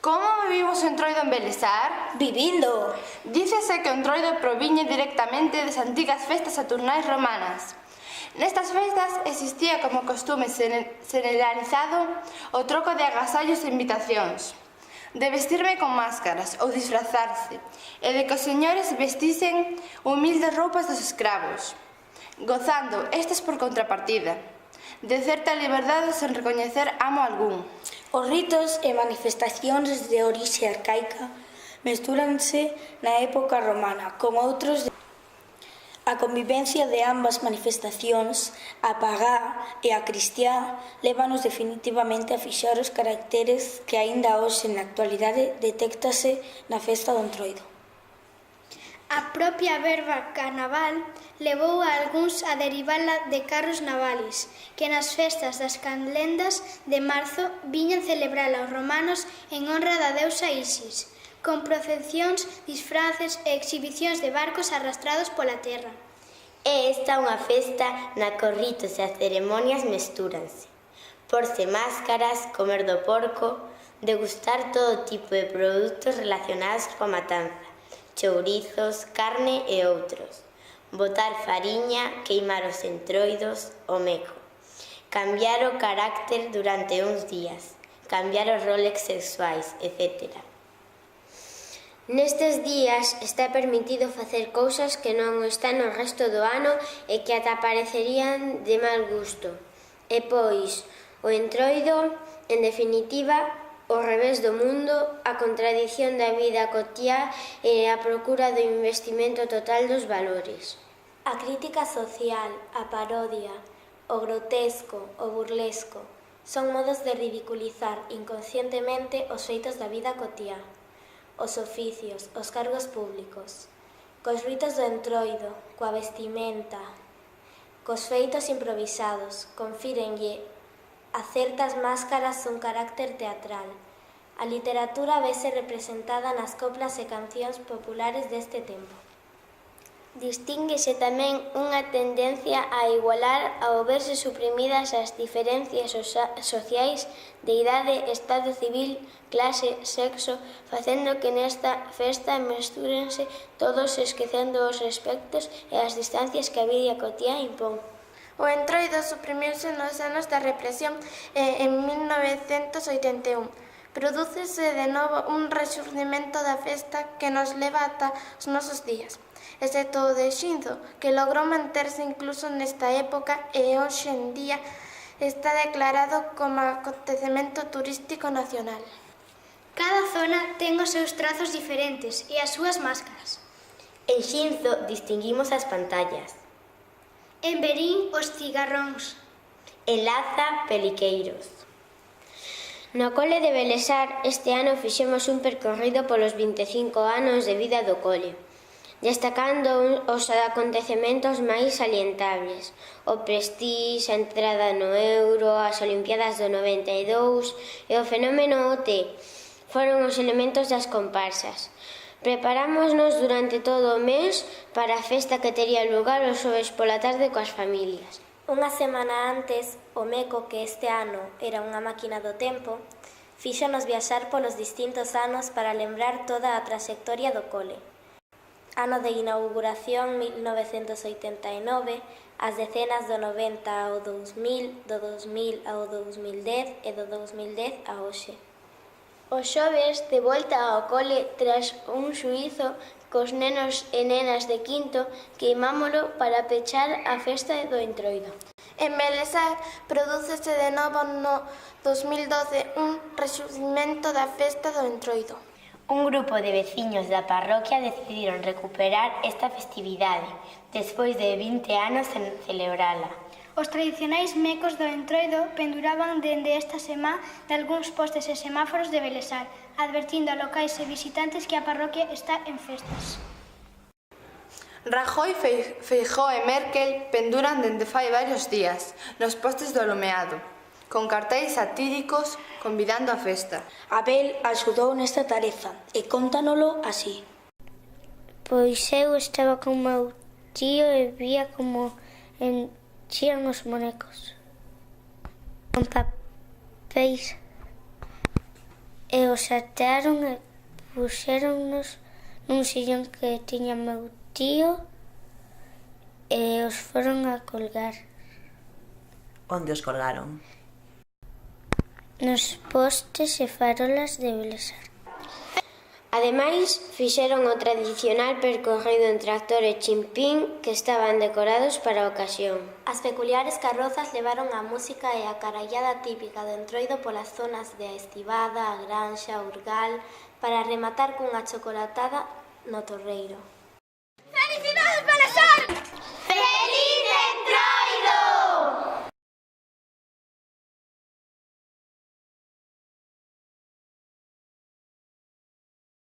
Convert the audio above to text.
Como vivimos o entroido en Belesar? Vivindo! Dícese que o entroido proviñe directamente das antigas festas saturnais romanas. Nestas festas existía como costume generalizado o troco de agasallos e invitacións, de vestirme con máscaras ou disfrazarse, e de que os señores vestisen humildes roupas dos escravos, gozando estes por contrapartida de certa liberdade sen recoñecer amo algún. Os ritos e manifestacións de orixe arcaica mestúranse na época romana con outros. A convivencia de ambas manifestacións, a pagá e a cristiá, lévanos definitivamente a fixar os caracteres que aínda hoxe na actualidade detéctase na festa do entroido. A propia verba carnaval levou a algúns a derivala de carros navales, que nas festas das canlendas de marzo viñan celebrala os romanos en honra da deusa Isis, con procesións, disfraces e exhibicións de barcos arrastrados pola terra. É esta unha festa na que os ritos e as ceremonias mestúranse. Porse máscaras, comer do porco, degustar todo tipo de produtos relacionados coa matanza, chourizos, carne e outros, botar fariña, queimar os entroidos, o meco, cambiar o carácter durante uns días, cambiar os roles sexuais, etc. Nestes días está permitido facer cousas que non están no resto do ano e que ata parecerían de mal gusto. E pois, o entroido, en definitiva, o revés do mundo, a contradición da vida cotiá e a procura do investimento total dos valores. A crítica social, a parodia, o grotesco, o burlesco, son modos de ridiculizar inconscientemente os feitos da vida cotiá. Os oficios, os cargos públicos, cos ritos do entroido, coa vestimenta, cos feitos improvisados, confírenlle a certas máscaras un carácter teatral. A literatura vese representada nas coplas e cancións populares deste tempo. Distínguese tamén unha tendencia a igualar ao verse suprimidas as diferencias sociais de idade, estado civil, clase, sexo, facendo que nesta festa mestúrense todos esquecendo os respectos e as distancias que a vida cotiá impón. O entroido suprimiuse nos anos da represión e en 1981 prodúcese de novo un rexurdimento da festa que nos leva ata os nosos días, excepto o de Xinzo, que logrou manterse incluso nesta época e hoxe en día está declarado como acontecemento turístico nacional. Cada zona ten os seus trazos diferentes e as súas máscaras. En Xinzo distinguimos as pantallas. En Verín, os cigarróns. En Laza, peliqueiros. No cole de Belesar este ano fixemos un percorrido polos 25 anos de vida do cole, destacando os acontecementos máis salientables, o Prestige, a entrada no Euro, as Olimpiadas do 92 e o fenómeno OT foron os elementos das comparsas. Preparámonos durante todo o mes para a festa que tería lugar o xoves pola tarde coas familias. Unha semana antes, o Meco, que este ano era unha máquina do tempo, fíxonos viaxar polos distintos anos para lembrar toda a traxectoria do cole. Ano de inauguración 1989, as decenas do 90 ao 2000, do 2000 ao 2010 e do 2010 a hoxe. O xoves, de volta ao cole tras un xuízo cos nenos e nenas de quinto, queimámolo para pechar a festa do entroido. En Belesar prodúcese de novo no 2012 un rexurdimento da festa do entroido. Un grupo de veciños da parroquia decidiron recuperar esta festividade despois de 20 anos sen celebrala. Os tradicionais mecos do entroido penduraban dende esta semá de algúns postes e semáforos de Belesar, advertindo a locais e visitantes que a parroquia está en festas. Rajoy, Feijóo e Merkel penduran dende fai varios días nos postes do alumeado, con cartéis satíricos convidando a festa. Abel axudou nesta tarefa e cóntanolo así. Pois eu estaba con meu tío e vía como enchían os monecos con papéis e os atearon e puxéronnos nun sillón que tiña meu tío e os foron a colgar. Onde os colgaron? Nos postes e farolas de Belesar. Ademais, fixeron o tradicional percorrido en tractor e chimpín que estaban decorados para a ocasión. As peculiares carrozas levaron a música e a carallada típica do Entroido polas zonas de Estivada, a Granxa, Urgal, para rematar cunha chocolatada no Torreiro.